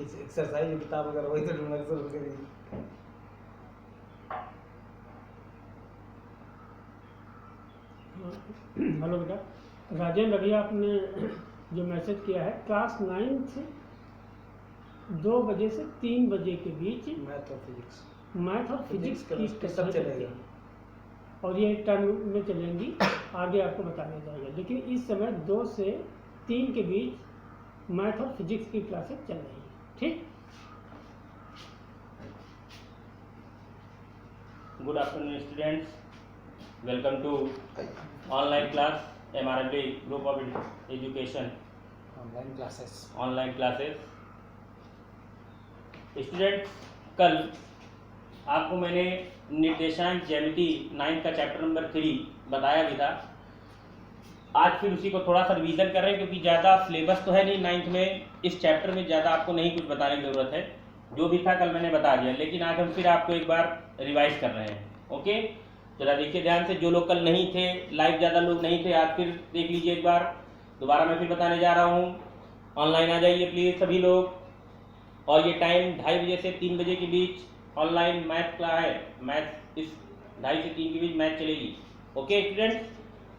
Exercise किताब अगर वही तो ढूंढना शुरू करेगी। हेलो बेटा, राजेंद्र अभी आपने जो मैसेज किया है क्लास 9 से 2 बजे से 3 बजे के बीच मैथ और फिजिक्स की सब कक्षाएं चलेगा। चलती हैं और ये टर्म में चलेंगी, आगे आपको बताया जाएगा। लेकिन इस समय 2 से 3 के बीच मैथ और फिजिक्स की क्लासेस चल रही हैं, ठीक। Good afternoon students, welcome to online class MRLD Group of Education online classes. Students, कल आपको मैंने निर्देशांक ज्यामिति 9 का चैप्टर नंबर 3 बताया भी था। आज फिर उसी को थोड़ा सा रिवीजन कर रहे हैं, क्योंकि ज़्यादा सिलेबस तो है नहीं 9th में, इस चैप्टर में ज़्यादा आपको नहीं कुछ बताने की ज़रूरत है, जो भी था कल मैंने बता दिया, लेकिन आज हम फिर आपको एक बार रिवाइज कर रहे हैं। ओके, जरा देखिए ध्यान से, जो लोग कल नहीं थे, लाइव ज़्यादा लोग नहीं थे, आज फिर देख लीजिए एक बार, दोबारा मैं फिर बताने जा रहा हूँ। ऑनलाइन आ जाइए प्लीज़ सभी लोग, और ये टाइम 2:30 बजे से 3 बजे के बीच ऑनलाइन मैथ का है। मैथ इस 2:30 से 3 के बीच मैथ चलेगी। ओके स्टूडेंट्स,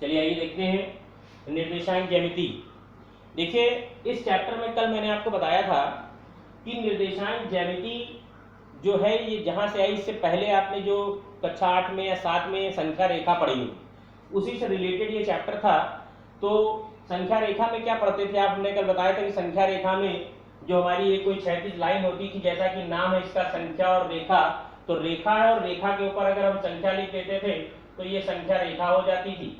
चलिए आइए देखते हैं निर्देशांक ज्यामिति। देखिए इस चैप्टर में कल मैंने आपको बताया था कि निर्देशांक ज्यामिति जो है ये जहाँ से आई, इससे पहले आपने जो कक्षा 8 में या 7 में संख्या रेखा पढ़ी हो, उसी से रिलेटेड ये चैप्टर था। तो संख्या रेखा में क्या पढ़ते थे, आपने कल बताया था कि संख्या रेखा में जो हमारी ये कोई क्षैतिज लाइन होती थी, जैसा कि नाम है इसका संख्या और रेखा, तो रेखा है और रेखा के ऊपर अगर हम संख्या लिख देते थे तो ये संख्या रेखा हो जाती थी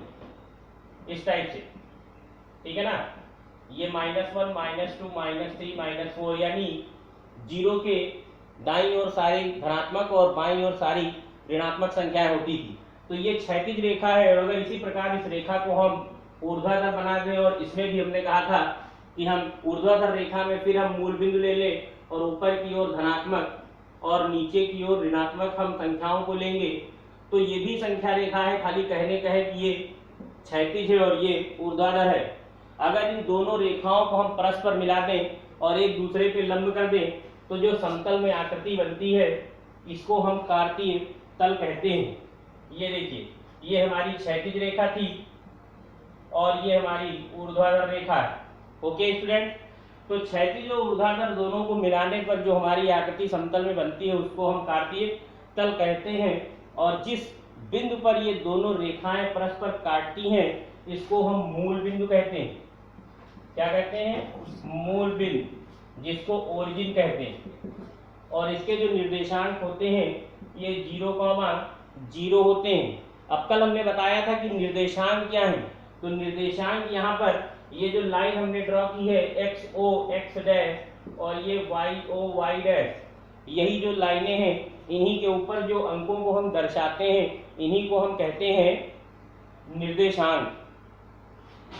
इस टाइप से, ठीक है ना। ये -1 -2 -3 -4, यानी 0 के दाईं ओर सारी धनात्मक और बाईं ओर सारी ऋणात्मक संख्याएं होती थी। तो ये क्षैतिज रेखा है, और अगर इसी प्रकार इस रेखा को हम ऊर्ध्वाधर बना दें, और इसमें भी हमने कहा था कि हम ऊर्ध्वाधर रेखा में फिर हम मूल बिंदु ले लें और ऊपर की ओर धनात्मक और नीचे की ओर ऋणात्मक हम संख्याओं को लेंगे, तो ये भी संख्या रेखा है। खाली कहने का है कि ये क्षैतिज है और ये ऊर्ध्वाधर है। अगर इन दोनों रेखाओं को हम परस्पर मिला दें और एक दूसरे पे लंब कर दें, तो जो समतल में आकृति बनती है इसको हम कार्तीय तल कहते हैं। ये देखिए, ये हमारी क्षैतिज रेखा थी और ये हमारी ऊर्ध्वाधर रेखा है। ओके स्टूडेंट, तो क्षैतिज और ऊर्ध्वाधर दोनों को मिलाने पर जो हमारी आकृति समतल में बनती है उसको हम कार्तीय तल कहते हैं। और जिस बिंदु पर ये दोनों रेखाएं परस्पर काटती हैं इसको हम मूल बिंदु कहते हैं। क्या कहते हैं? मूल बिंदु, जिसको ओरिजिन कहते हैं। और इसके जो निर्देशांक होते हैं ये 0,0 होते हैं। अब कल हमने बताया था कि निर्देशांक क्या है, तो निर्देशांक यहाँ पर ये जो लाइन हमने ड्रॉ की है XO X डैश और ये YO Y डैश, यही जो लाइनें हैं इन्हीं के ऊपर जो अंकों को हम दर्शाते हैं इन्हीं को हम कहते हैं निर्देशांक।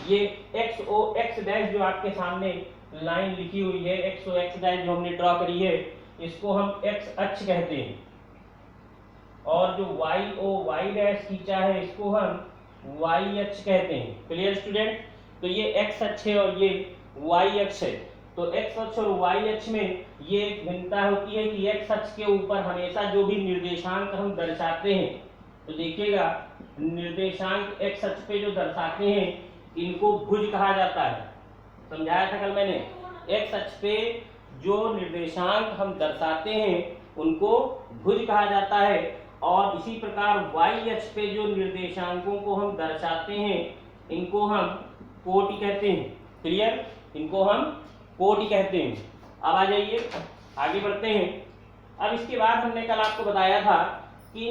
ये XO X डैश जो आपके सामने लाइन लिखी हुई है, XO X डैश जो हमने ड्रॉ करी है, इसको हम X अक्ष कहते हैं। और जो YO Y डैश खींचा है इसको हम Y अक्ष कहते हैं। Clear student? तो ये X अक्ष है और ये Y अक्ष है। तो X अक्ष और Y अक्ष में ये एक भिन्नता होती है कि X अक्ष के ऊपर हमेशा जो भी निर्देशांक हम दर्शाते हैं, तो देखिएगा निर्देशांक X अक्ष पे जो दर्शाते हैं इनको भुज कहा जाता है। समझाया था कल मैंने, X अक्ष पे जो निर्देशांक हम दर्शाते हैं उनको भुज कहा जाता है। और इसी प्रकार Y अक्ष पे जो निर्देशांकों को हम दर्शाते हैं इनको हम कोटि कहते हैं। क्लियर? इनको हम कोटि कहते हैं। अब आ जाइए आगे बढ़ते हैं। अब इसके बाद हमने कल आपको बताया था कि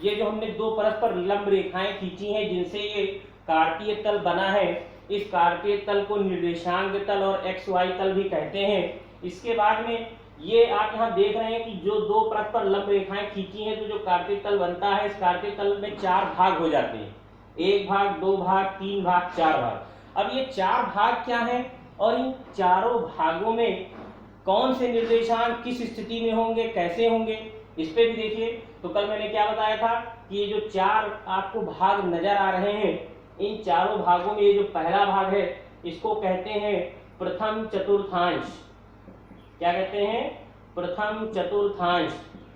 ये जो हमने दो परस्पर लंब रेखाएं खींची हैं जिनसे ये कार्तीय तल बना है, इस कार्तीय तल को निर्देशांक तल और XY तल भी कहते हैं। इसके बाद में ये आप यहाँ देख रहे हैं कि जो दो परस्पर लंब रेखाएं खींची हैं, तो जो कार्तीय तल बनता है, इस कार्तीय तल में 4 भाग हो जाते हैं। 1 भाग, 2 भाग, 3 भाग, 4 भाग। अब ये 4 भाग क्या हैं और इन चारों भागों में कौन से निर्देशांक किस स्थिति में होंगे, कैसे होंगे, इस पे भी देखिए। तो कल मैंने क्या बताया था कि ये जो 4 आपको भाग नजर आ रहे हैं, इन चारों भागों में ये जो पहला भाग है इसको कहते हैं प्रथम चतुर्थांश। क्या कहते हैं, प्रथम चतुर्थांश।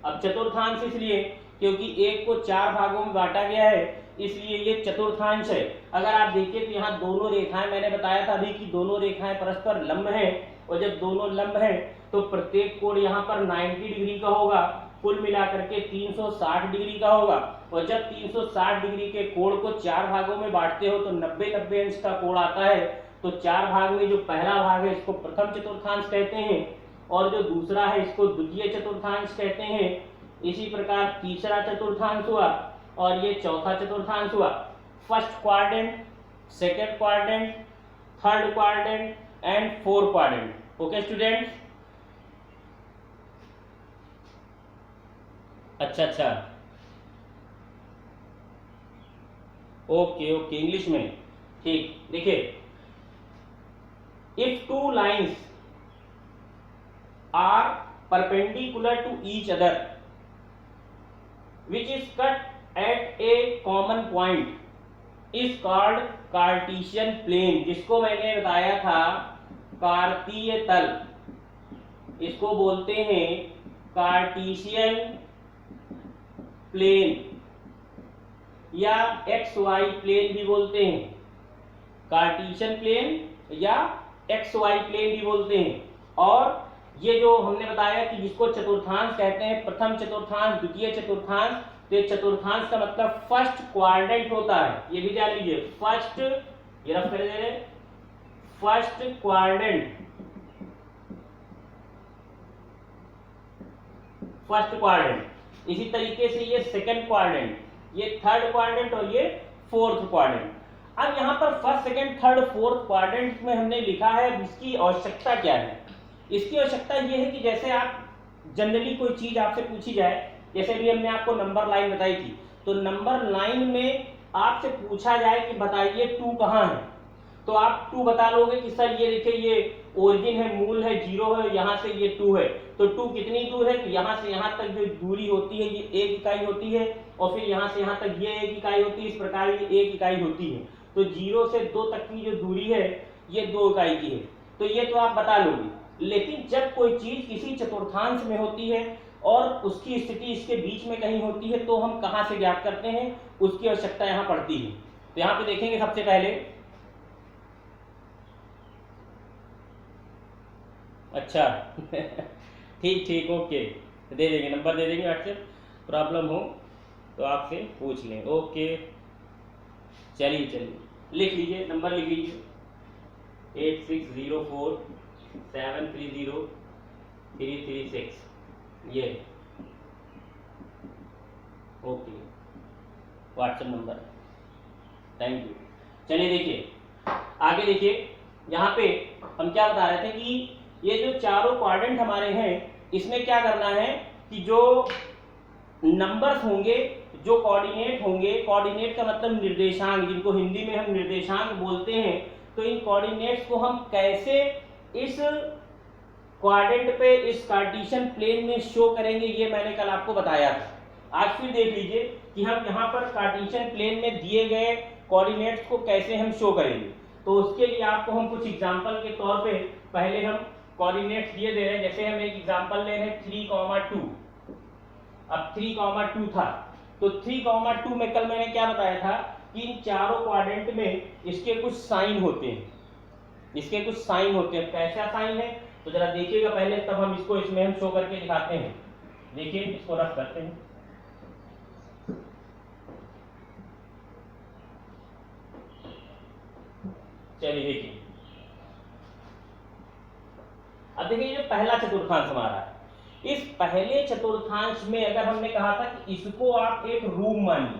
अब चतुर्थांश इसलिए क्योंकि एक को 4 भागों में बांटा गया है, इसलिए ये चतुर्थांश है। अगर आप देखिए तो यहाँ दोनों रेखाएं, मैंने बताया था अभी कि दोनों रेखाएं परस्पर लंब हैं, और जब दोनों लंब हैं तो प्रत्येक कोण यहाँ पर 90 डिग्री का होगा, कुल मिलाकर के 360 डिग्री का होगा। और जब 360 डिग्री के कोण को 4 भागों में बांटते हो तो 90-90 अंश का कोण आता है। तो 4 भाग में जो पहला भाग है इसको प्रथम चतुर्थांश कहते हैं, और जो दूसरा है इसको द्वितीय चतुर्थांश कहते हैं। इसी प्रकार तीसरा चतुर्थांश हुआ और ये चौथा चतुर्थांश हुआ। First quadrant, second quadrant, third quadrant and fourth quadrant. Okay students, अच्छा, ओके इंग्लिश में, ठीक। देखिए, if two lines are perpendicular to each other which is cut at a common point is called Cartesian plane, जिसको मैंने बताया था कार्तीय तल, इसको बोलते हैं कार्टीशियन प्लेन या एक्स वाई प्लेन भी बोलते हैं, कार्टीशियन प्लेन या एक्स वाई प्लेन भी बोलते हैं। और ये जो हमने बताया कि जिसको चतुर्थांश कहते हैं, प्रथम चतुर्थांश, द्वितीय चतुर्थांश, तो ये चतुर्थांश का मतलब फर्स्ट क्वाड्रेंट होता है, ये भी जान लीजिए। फर्स्ट, ये रफ कर दे रहे, फर्स्ट क्वाड्रेंट, फर्स्ट क्वाड्रेंट। इसी तरीके से ये सेकंड क्वाड्रेंट, ये थर्ड क्वाड्रेंट और ये फोर्थ क्वाड्रेंट। अब यहाँ पर first, second, third, fourth quadrant में हमने लिखा है, इसकी आवश्यकता क्या है। इसकी आवश्यकता ये है कि जैसे आप जनरली कोई चीज आपसे पूछी जाए, जैसे भी हमने आपको नंबर लाइन बताई थी, तो नंबर लाइन में आपसे पूछा जाए कि बताइए 2 कहाँ है, तो आप 2 बता लोगे कि सर ये देखिए ये ओरिजिन है, मूल है, 0 है, यहाँ से ये 2 है। तो 2 कितनी दूर है, तो यहाँ से यहाँ तक जो दूरी होती है ये 1 इकाई होती है, और फिर यहाँ से यहाँ तक ये 1 इकाई होती है, इस प्रकार ये 1 इकाई होती है। तो 0 से 2 तक की जो दूरी है ये 2 इकाई की है, तो ये तो आप बता लोगे। लेकिन जब कोई चीज किसी चतुर्थांश में होती है और उसकी स्थिति इसके बीच में कहीं होती है, तो हम कहां से ज्ञात करते हैं, उसकी आवश्यकता यहां पड़ती है। तो यहां पे देखेंगे सबसे पहले, अच्छा ठीक, ओके, दे देंगे, नंबर दे देंगे, व्हाट्सएप प्रॉब्लम हो तो आपसे पूछ लें। ओके, चलिए लिख लीजिए, नंबर लिख लीजिए 8604730336, ये okay WhatsApp number. Thank you. चलिए देखिए आगे, देखिए यहाँ पे हम क्या बता रहे थे कि ये जो चारों क्वाड्रेंट हमारे हैं, इसमें क्या करना है कि जो नंबर्स होंगे, जो कोऑर्डिनेट होंगे, कोऑर्डिनेट का मतलब निर्देशांक, जिनको हिंदी में हम निर्देशांक बोलते हैं, तो इन कोऑर्डिनेट्स को हम कैसे इस क्वाड्रेंट पे, इस कार्टेशियन प्लेन में शो करेंगे, ये मैंने कल आपको बताया था। आज फिर देख लीजिए कि हम यहाँ पर कार्टेशियन प्लेन में दिए गए कोऑर्डिनेट्स को कैसे हम शो करेंगे। तो उसके लिए आपको हम कुछ एग्जांपल के तौर पे पहले हम कोऑर्डिनेट्स दिए दे रहे हैं। जैसे हम एक एग्जांपल ले रहे हैं 3,2। अब 3,2 था, तो 3,2 में कल मैंने क्या बताया था कि इन चारों क्वाड्रेंट में इसके कुछ साइन होते हैं, इसके कुछ साइन होते हैं। कैसा साइन है तो जरा देखिएगा पहले, तब हम इसको इसमें हम शो करके दिखाते हैं। देखिए इसको रफ करते हैं। चलिए देखिए, अब देखिए जो पहला चतुर्थांश हमारा है, इस पहले चतुर्थांश में अगर हमने कहा था कि इसको आप एक रूम मानिए,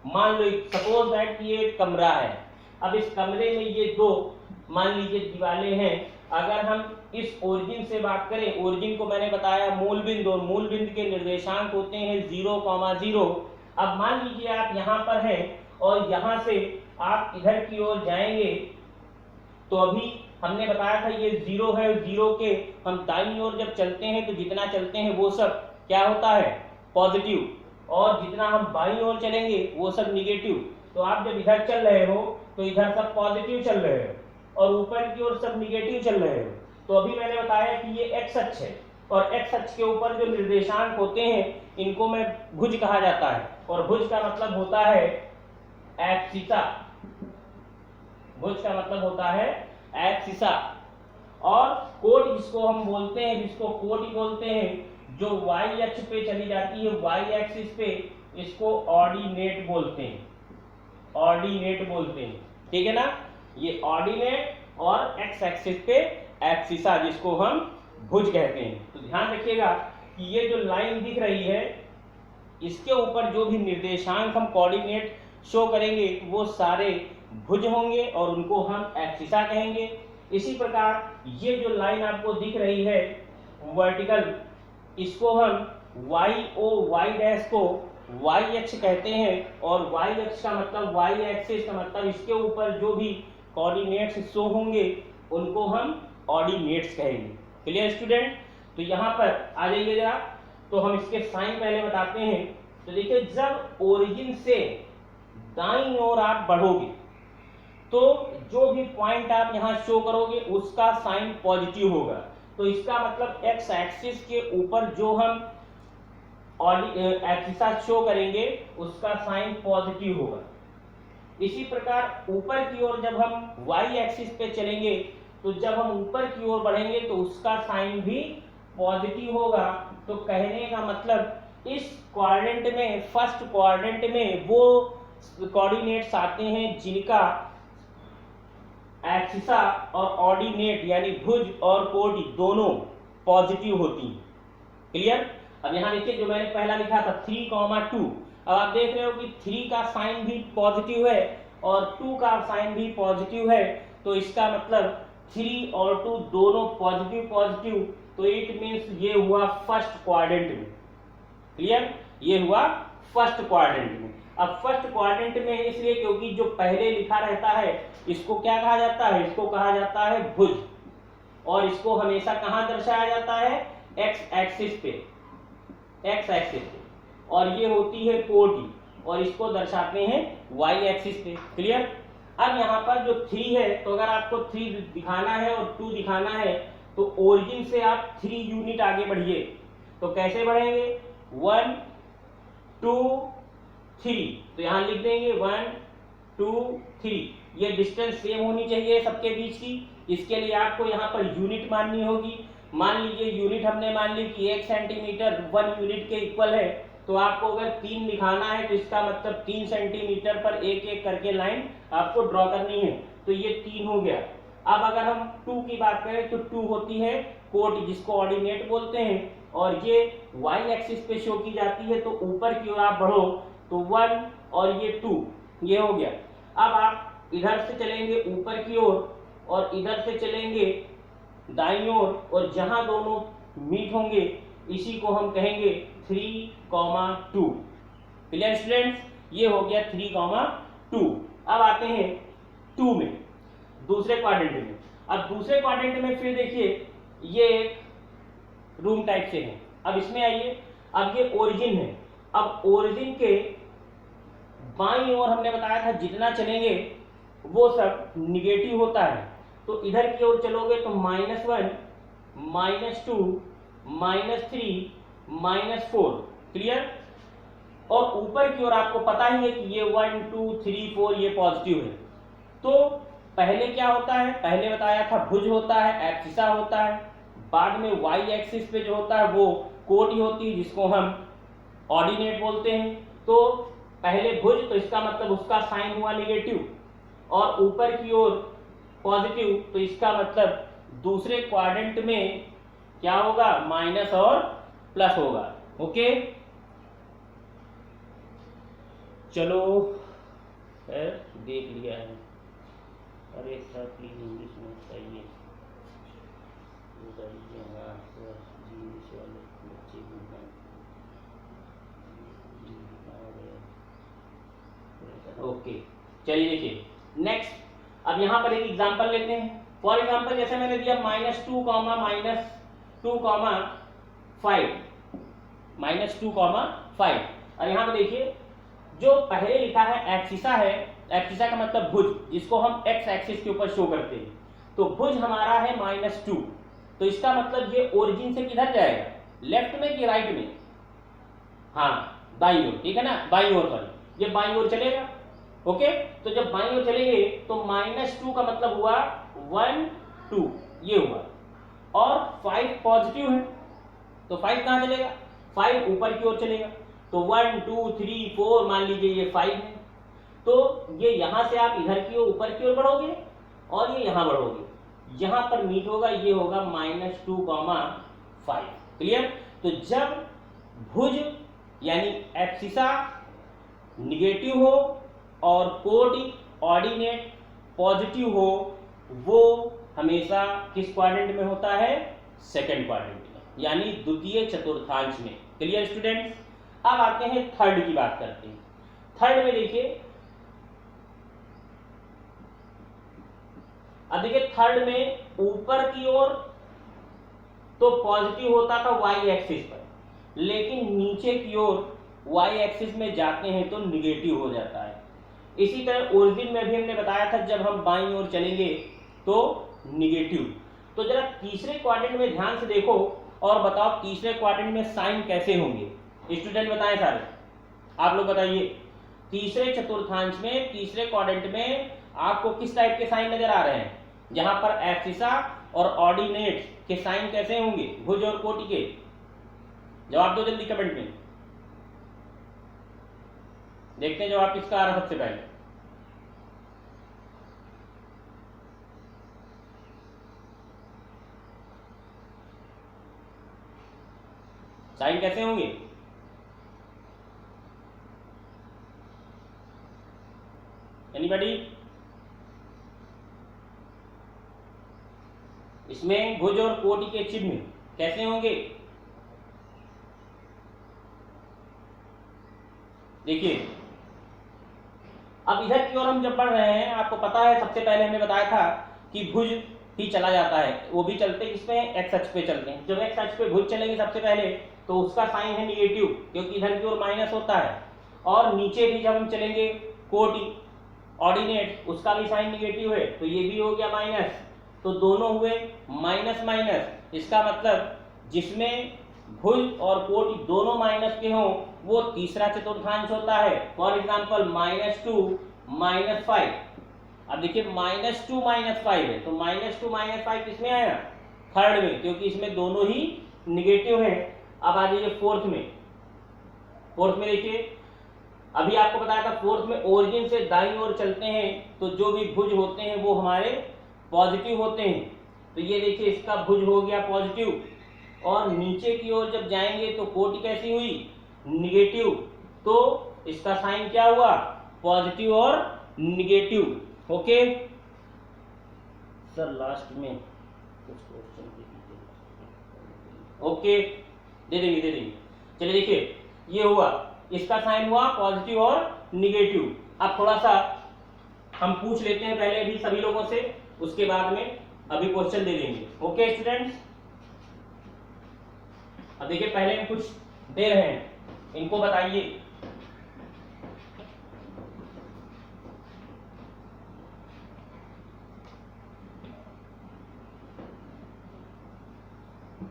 मान लो सपोज दैट ये एक कमरा है। अब इस कमरे में ये 2 मान लीजिए दीवारें हैं। अगर हम इस ओरिजिन से बात करें, ओरिजिन को मैंने बताया मूल बिंदु, और मूल बिंदु के निर्देशांक होते हैं 0,0। अब मान लीजिए आप यहाँ पर हैं और यहाँ से आप इधर की ओर जाएंगे, तो अभी हमने बताया था ये 0 है, 0 के हम दाईं ओर जब चलते हैं तो जितना चलते हैं वो सब क्या होता है, पॉजिटिव, और जितना हम बाईं ओर चलेंगे वो सब निगेटिव। तो आप जब इधर चल रहे हो तो इधर सब पॉजिटिव चल रहे हो और ऊपर की ओर सब निगेटिव चल रहे हो। तो अभी मैंने बताया कि ये एक्स अक्ष है और एक्स अक्ष के ऊपर जो निर्देशांक होते हैं इनको में भुज कहा जाता है और भुज का मतलब होता है एब्सिसा। भुज का मतलब होता है एब्सिसा। और कोट जिसको हम बोलते हैं, जिसको कोट ही बोलते हैं, जो वाई अक्ष पे चली जाती है, वाई एक्सिस पे, इसको ऑर्डिनेट बोलते हैं। ऑर्डिनेट बोलते हैं, ठीक है ना। ये ऑर्डिनेट और एक्स एक्सिस पे एब्सिसा, जिसको हम भुज कहते हैं। तो ध्यान रखिएगा कि ये जो लाइन दिख रही है इसके ऊपर जो भी निर्देशांक हम कोऑर्डिनेट शो करेंगे वो सारे भुज होंगे और उनको हम एब्सिसा कहेंगे। इसी प्रकार ये जो लाइन आपको दिख रही है वर्टिकल, इसको हम वाई ओ वाई डैश को वाई अक्ष कहते हैं और वाई अक्ष का मतलब वाई एक्सिस का मतलब इसके ऊपर जो भी कोऑर्डिनेट्स शो होंगे उनको हम ऑर्डिनेट्स कहेंगे। Clear student. तो यहाँ पर आ जाइए जरा, तो हम इसके साइन पहले बताते हैं। तो देखिए, जब ओरिजिन से दाईं ओर आप बढ़ोगे तो जो भी पॉइंट आप यहाँ शो करोगे उसका साइन पॉजिटिव होगा। तो इसका मतलब एक्स एक्सिस के ऊपर जो हम एब्सिसा शो करेंगे उसका साइन पॉजिटिव होगा। इसी प्रकार ऊपर की ओर जब हम वाई एक्सिस पे चलेंगे तो जब हम ऊपर की ओर बढ़ेंगे तो उसका साइन भी पॉजिटिव होगा। तो कहने का मतलब इस क्वाड्रेंट में, फर्स्ट क्वाड्रेंट में वो कोऑर्डिनेट्स आते हैं जिनका एब्सिसा और ऑर्डिनेट यानी भुज और कोटि दोनों पॉजिटिव होती हैं। क्लियर। अब यहाँ देखिए जो मैंने पहला लिखा था 3,2, अब आप देख रहे हो कि 3 का साइन भी पॉजिटिव है और 2 का साइन भी पॉजिटिव है। तो इसका मतलब 3 और 2 दोनों पॉजिटिव पॉजिटिव, तो इट मीन्स ये हुआ फर्स्ट क्वाड्रेंट में। क्लियर, ये हुआ फर्स्ट क्वाड्रेंट में। अब फर्स्ट क्वाड्रेंट में इसलिए क्योंकि जो पहले लिखा रहता है इसको क्या कहा जाता है, इसको कहा जाता है भुज, और इसको हमेशा कहाँ दर्शाया जाता है, एक्स एक्सिस पे, एक्स एक्सिस पे, और ये होती है कोटि और इसको दर्शाते हैं वाई एक्सिस पे। क्लियर। अब यहाँ पर जो 3 है, तो अगर आपको 3 दिखाना है और 2 दिखाना है तो ओरिजिन से आप 3 यूनिट आगे बढ़िए। तो कैसे बढ़ेंगे, 1 2 3, तो यहाँ लिख देंगे 1 2 3। ये डिस्टेंस सेम होनी चाहिए सबके बीच की। इसके लिए आपको यहाँ पर यूनिट माननी होगी। मान लीजिए यूनिट हमने मान ली कि 1 सेंटीमीटर 1 यूनिट के इक्वल है, तो आपको अगर 3 दिखाना है तो इसका मतलब 3 सेंटीमीटर पर एक एक करके लाइन आपको ड्रॉ करनी है। तो ये 3 हो गया। अब अगर हम 2 की बात करें तो 2 होती है कोटि, जिसको ऑर्डिनेट बोलते हैं, और ये वाई एक्सिस पे शो की जाती है। तो ऊपर की ओर आप बढ़ो तो 1 और ये 2, ये हो गया। अब आप इधर से चलेंगे ऊपर की ओर और इधर से चलेंगे दाईं ओर, और जहां दोनों मीट होंगे इसी को हम कहेंगे 3,2। क्लियर स्टूडेंट्स, ये हो गया 3,2। अब आते हैं 2 में, दूसरे क्वाड्रेंट में। अब दूसरे क्वाड्रेंट में फिर देखिए ये एक रूम टाइप से है। अब इसमें आइए, अब ये ओरिजिन है। अब ओरिजिन के बाईं ओर हमने बताया था जितना चलेंगे वो सब निगेटिव होता है। तो इधर की ओर चलोगे तो -1 -2 -3 -4। क्लियर। और ऊपर की ओर आपको पता ही है कि ये 1 2 3 4 ये पॉजिटिव है। तो पहले क्या होता है, पहले बताया था भुज होता है, एब्सिसा होता है, बाद में वाई एक्सिस पे जो होता है वो कोटि होती है जिसको हम ऑर्डिनेट बोलते हैं। तो पहले भुज, तो इसका मतलब उसका साइन हुआ निगेटिव, और ऊपर की ओर पॉजिटिव, तो इसका मतलब दूसरे क्वाड्रेंट में क्या होगा, माइनस और प्लस होगा। ओके, चलो देख लिया है। अरे सर प्लीज इंग्लिश में बताइए, ओके चलिए देखिए नेक्स्ट। अब यहाँ पर एक एग्जांपल लेते हैं। फॉर एग्जांपल जैसे मैंने दिया -2, -2,5 और यहाँ पे देखिए जो पहले लिखा है एब्सिसा है, एब्सिसा का मतलब भुज, जिसको हम एक्स एक्सिस के ऊपर शो करते हैं। तो भुज हमारा है -2, तो इसका मतलब ये ओरिजिन से किधर जाएगा, लेफ्ट में कि राइट में, हाँ बाईं ओर, ठीक है ना, बाईं ओर सॉरी, ये बाईं ओर चलेगा। ओके, तो जब बाईं ओर चलेंगे तो -2 का मतलब हुआ 1 2 ये हुआ, और 5 पॉजिटिव है तो 5 कहाँ चलेगा, 5 ऊपर की ओर चलेगा, तो 1 2 3 4 मान लीजिए ये 5 है, तो ये यहां से आप इधर की ओर ऊपर की ओर बढ़ोगे और ये यहां बढ़ोगे, यहां पर मीट होगा, ये होगा -2, 5। क्लियर। तो जब भुज यानी एब्सिसा निगेटिव हो और कोटि ऑर्डिनेट पॉजिटिव हो, वो हमेशा किस क्वाड्रेंट में होता है, सेकंड क्वाड्रेंट में, यानी द्वितीय चतुर्थांश में। Clear students. अब आते हैं थर्ड की बात करते हैं। थर्ड में देखिए, अब देखिए थर्ड में ऊपर की ओर तो पॉजिटिव होता था वाई एक्सिस पर, लेकिन नीचे की ओर वाई एक्सिस में जाते हैं तो निगेटिव हो जाता है। इसी तरह ओरिजिन में भी हमने बताया था जब हम बाईं ओर चलेंगे तो निगेटिव। तो जरा तीसरे क्वाड्रेंट में ध्यान से देखो और बताओ तीसरे क्वाड्रेंट में साइन कैसे होंगे, स्टूडेंट बताएं सारे, आप लोग बताइए। तीसरे चतुर्थांश में, तीसरे क्वाड्रेंट में आपको किस टाइप के साइन नजर आ रहे हैं, जहां पर एब्सिसा और ऑर्डिनेट्स के साइन कैसे होंगे, भुज और कोटि के, जवाब दो जल्दी कमेंट में। देखते हैं जवाब किसका आ रहा सबसे पहले। साइन कैसे होंगे, एनीबॉडी? इसमें भुज और कोटि के चिन्ह कैसे होंगे, देखिए। अब इधर की ओर हम जब बढ़ रहे हैं, आपको पता है सबसे पहले हमने बताया था कि भुज ही चला जाता है, वो भी चलते किसमें, एक्स अक्ष पे चलते हैं। जब एक्स अक्ष पे भुज चलेंगे सबसे पहले तो उसका साइन है निगेटिव, क्योंकि इधर की ओर माइनस होता है, और नीचे भी जब हम चलेंगे कोटि ऑर्डिनेट, उसका भी साइन निगेटिव है, तो ये भी हो गया माइनस, तो दोनों हुए माइनस माइनस। इसका मतलब जिसमें भुज और कोटि दोनों माइनस के हों वो तीसरा चतुर्थांश होता है। For example -2 -5। अब देखिए -2 -5 है, तो -2 -5 किसमें आया, थर्ड में, क्योंकि इसमें दोनों ही निगेटिव हैं। अब आ जाइए फोर्थ में। फोर्थ में देखिए, अभी आपको बताया था फोर्थ में ओरिजिन से दाईं ओर चलते हैं तो जो भी भुज होते हैं वो हमारे पॉजिटिव होते हैं। तो ये देखिए इसका भुज हो गया पॉजिटिव, और नीचे की ओर जब जाएंगे तो कोटि कैसी हुई, निगेटिव, तो इसका साइन क्या हुआ, पॉजिटिव और निगेटिव। ओके सर, लास्ट में कुछ क्वेश्चन दे दीजिए। ओके, दे देंगे। चलिए देखिए, ये हुआ, इसका साइन हुआ पॉजिटिव और निगेटिव। अब थोड़ा सा हम पूछ लेते हैं पहले अभी सभी लोगों से, उसके बाद में अभी क्वेश्चन दे देंगे। ओके स्टूडेंट्स, अब देखिए पहले हम कुछ दे रहे हैं, इनको बताइए।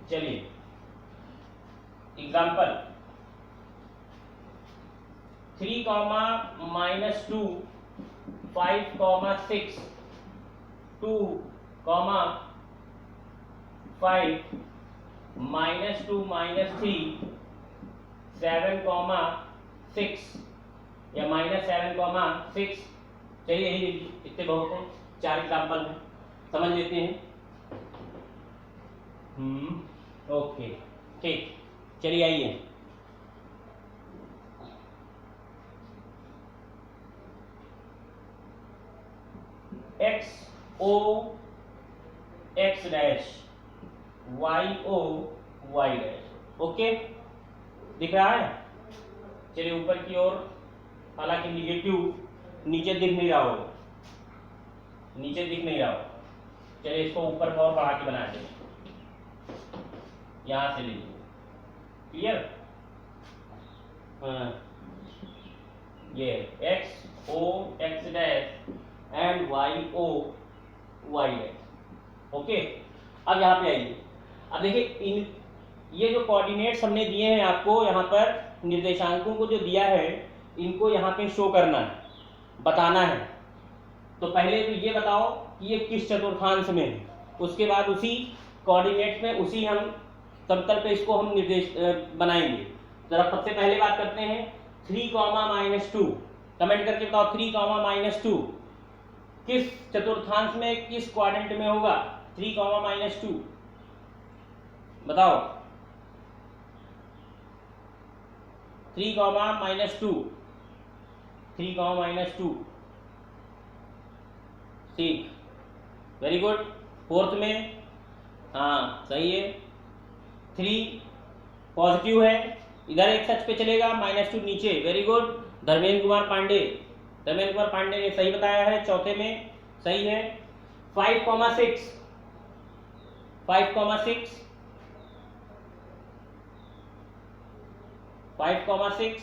चलिए एग्जाम्पल 3, -2 5, 6 2, -5 -2 -3 7, 6 या -7, 6। चलिए यही इतने बहुत हैं, 4 एग्जाम्पल हैं, समझ लेते हैं। ओके ठीक, चलिए आइए। XO X dash YO Y dash. Okay, दिख रहा है? चलिए ऊपर की ओर, हालांकि निगेटिव नीचे दिख नहीं रहा हो, चलिए इसको ऊपर और बढ़ा के बना दें, यहां से लीजिए। क्लियर? ये XO X dash and YO Y dash. Okay, अब यहाँ पे आइए, अब देखिए इन ये जो कोऑर्डिनेट्स हमने दिए हैं आपको यहाँ पर निर्देशांकों को जो दिया है इनको यहाँ पे शो करना है, बताना है। तो पहले तो ये बताओ कि ये किस चतुर्थांश में है, उसके बाद उसी कोऑर्डिनेट्स में उसी हम समतल पे इसको हम निर्देश बनाएंगे। जरा सबसे पहले बात करते हैं 3, -2। कमेंट करके बताओ 3, -2 किस चतुर्थांश में किस क्वाड्रेंट में होगा? 3, -2 बताओ। 3, -2 3, -2 ठीक, वेरी गुड। फोर्थ में हाँ सही है, 3 पॉजिटिव है, इधर एक सच पे चलेगा, -2 नीचे, वेरी गुड। धर्मेंद्र कुमार पांडे ने सही बताया है, चौथे में सही है। 5, 6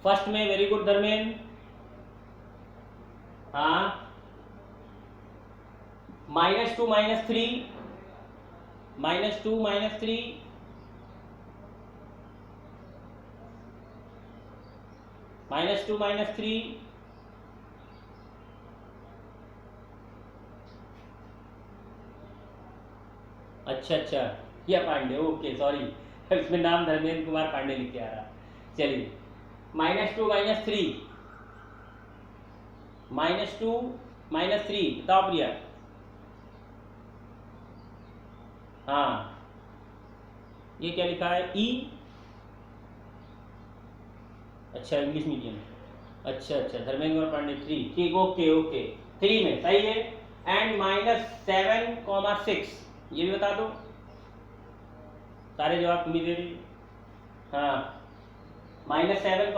फर्स्ट में, वेरी गुड धर्मेंद्र। हाँ -2, -3 -2, -3 -2, -3 अच्छा किया पांडे, ओके सॉरी इसमें नाम धर्मेंद्र कुमार पांडे लिख के आ रहा। चलिए -2, -3 -2, -3 बताओ प्रिया। हाँ ये क्या लिखा है? ई, अच्छा इंग्लिश मीडियम, अच्छा धर्मेंद्र कुमार पांडे 3, ठीक, ओके 3 में सही है। एंड -7, 6 ये भी बता दो, सारे जवाब तुम्हें दे रही। हाँ -7,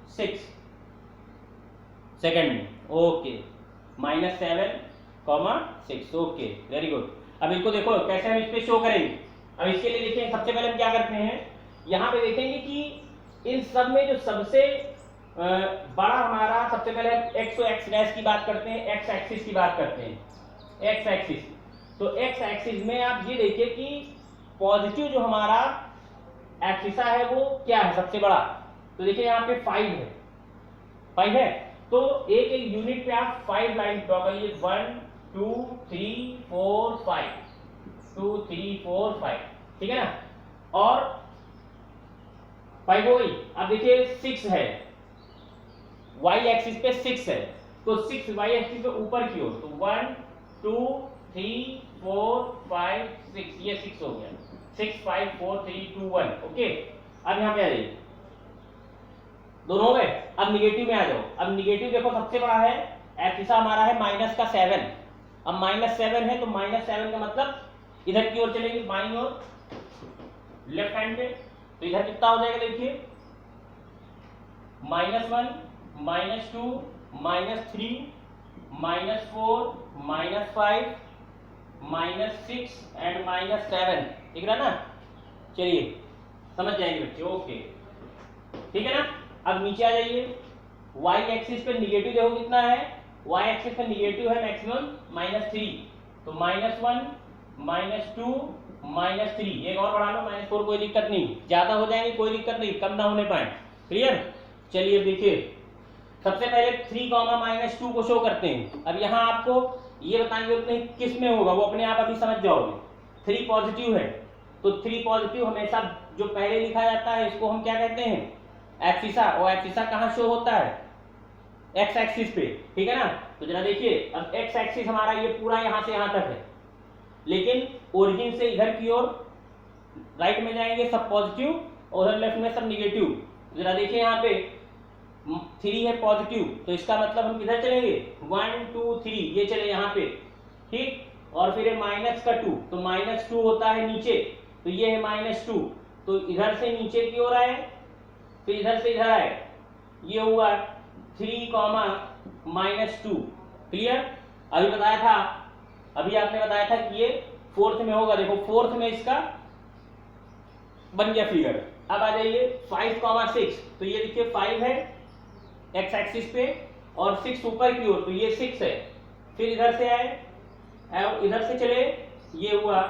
6 सेकंड में, ओके -7, 6 ओके वेरी गुड। अब इसको देखो कैसे हम इस पे शो करेंगे। अब इसके लिए देखिए सबसे पहले हम क्या करते हैं, यहाँ पे देखेंगे कि इन सब में जो सबसे बड़ा हमारा, सबसे पहले हम एक्स और एक्स डैश की बात करते हैं, एक्स एक्सिस की बात करते हैं, एक्स एक्सिस। तो एक्स एक्सिस में आप ये देखिए कि पॉजिटिव जो हमारा एक्सिसा है वो क्या है सबसे बड़ा। तो देखिए यहाँ पे 5 है, तो एक एक यूनिट पे आप 5 लाइन ड्रॉ करिए, 1 2 3 4 5, 2 3 4 5, ठीक है ना। और 5 हो गई। अब देखिए 6 है, y एक्सिस पे 6 है, तो 6 y एक्सिस पे ऊपर की ओर, तो 1 2 3 4 5 6, ये 6 हो गया, 6 5 4 3 2 1, ओके। अब यहाँ पे आ जाइए, दोनों हो गए। अब निगेटिव में आ जाओ। अब निगेटिव देखो सबसे बड़ा है, एक्सिसा हमारा है -7। अब -7 है, तो -7 का मतलब इधर की ओर चलेंगे, बाईं ओर लेफ्ट हैंड पे, तो इधर कितना हो जाएगा देखिए, -1 -2 -3 -4 -5 -6 एंड -7, ठीक है ना। चलिए समझ जाएंगे बच्चे, ओके ठीक है ना। अब नीचे आ जाइए, y एक्सिस पे निगेटिव देखो कितना है, y एक्सिस पे निगेटिव है मैक्सिमम -3, तो -1 -2 -3, एक और बढ़ा लो -4, कोई दिक्कत नहीं, ज्यादा हो जाएंगे कोई दिक्कत नहीं, कम ना होने पाए, क्लियर। चलिए देखिए सबसे पहले 3, -2 को शो करते हैं। अब यहाँ आपको ये बताएंगे उतने किस में होगा, वो अपने आप अभी समझ जाओगे। 3 पॉजिटिव है, तो 3 पॉजिटिव हमेशा जो पहले लिखा जाता है इसको हम क्या कहते हैं, एक्सिसा। और एक्सिसा कहाँ शो होता है, एक्स एक्सिस पे, ठीक है ना। तो जरा देखिए, अब एक्स एक्सिस हमारा ये पूरा यहाँ से यहाँ तक है, लेकिन ओरिजिन से इधर की ओर राइट में जाएंगे सब पॉजिटिव, और उधर लेफ्ट में सब निगेटिव। जरा देखिए यहाँ पे 3 है पॉजिटिव, तो इसका मतलब हम किधर चलेंगे, 1 2 3, ये चले यहाँ पे, ठीक। और फिर -2, तो -2 होता है नीचे, तो ये है -2, तो इधर से नीचे की ओर आए, फिर इधर से इधर आए, ये हुआ 3, -2, क्लियर। अभी बताया था, अभी आपने बताया था कि ये फोर्थ में होगा, देखो फोर्थ में इसका बन गया फिगर। अब आ जाइए 5, 6, तो ये देखिए 5 है एक्स एक्सिस पे, और 6 ऊपर की ओर, तो ये 6 है। फिर इधर से आए और इधर से चले, ये हुआ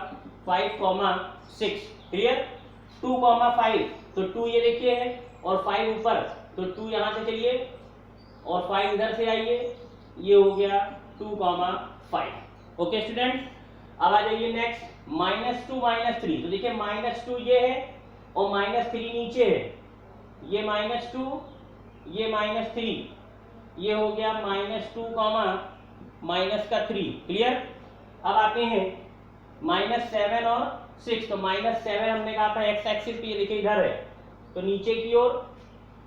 5,6 क्लियर। 2,5 तो 2 ये देखिए है और 5 ऊपर, तो 2 यहाँ से चलिए और 5 इधर से आइए, ये हो गया 2,5। ओके स्टूडेंट, अब आ जाइए नेक्स्ट -2 -3। तो देखिए -2 ये है और -3 नीचे है, ये -2 ये -3, ये हो गया -2 -3 क्लियर। अब आते हैं -7 और 6। तो -7 हमने कहा था एक्स एक्सिस पे, ये देखिए इधर है तो नीचे की ओर,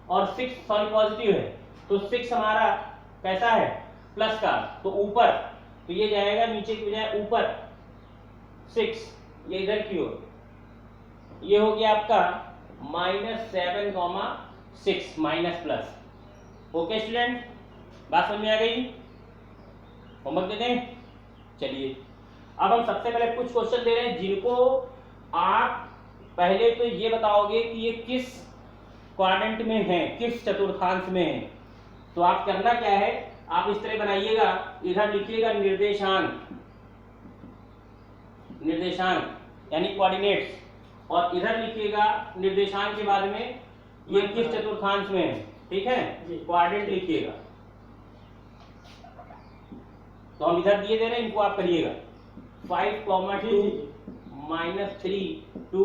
और 6 सॉरी पॉजिटिव है, तो 6 हमारा कैसा है प्लस का, तो ऊपर, तो ये जाएगा नीचे की बजाय ऊपर 6, ये इधर की ओर, ये हो गया आपका -7,6 माइनस प्लस। ओके स्टूडेंट, बात समझ में आ गई? होमवर्क दे दें? चलिए अब हम सबसे पहले कुछ क्वेश्चन दे रहे हैं जिनको आप पहले तो ये बताओगे कि ये किस क्वाड्रेंट में है, किस चतुर्थांश में है। तो आप करना क्या है, आप इस तरह बनाइएगा, इधर लिखिएगा निर्देशांक, निर्देशांक यानी कोऑर्डिनेट्स, और इधर लिखिएगा निर्देशांक के बाद में ये किस चतुर्थांश में है, ठीक है, क्वाड्रेंट लिखिएगा। तो हम इधर दिए दे रहे हैं, इनको आप करिएगा। 5, 2 -3 2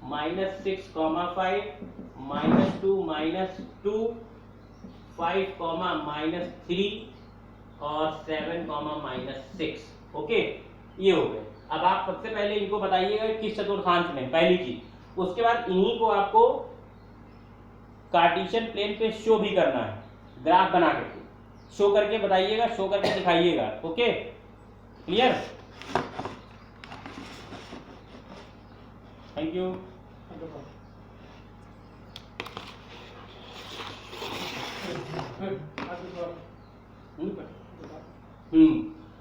-6, 5 -2 -2 5, -3 और 7, -6। ओके, ये हो गए। अब आप सबसे पहले इनको बताइएगा किस चतुर्थांश में, पहली चीज। उसके बाद इन्हीं को आपको कार्टेशियन प्लेन पे शो भी करना है, ग्राफ बना करके शो करके बताइएगा, शो करके दिखाइएगा। Okay clear, thank you.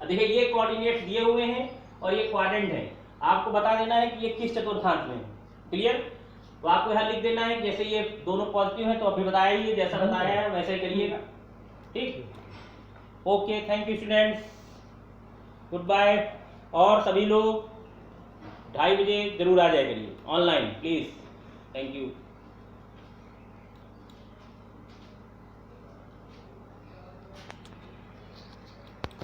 देखिए ये कोऑर्डिनेट्स दिए हुए हैं और ये क्वाड्रेंट है, आपको बता देना है कि ये किस चतुर्थांश में है। क्लियर, तो आपको यहाँ लिख देना है, जैसे ये दोनों पॉजिटिव है तो अभी बताया ही है, जैसा बताया है वैसे ही करिएगा, ठीक। Okay, thank you students, good bye. और सभी लोग 2:30 बजे जरूर आ जाए करिए ऑनलाइन प्लीज, थैंक यू।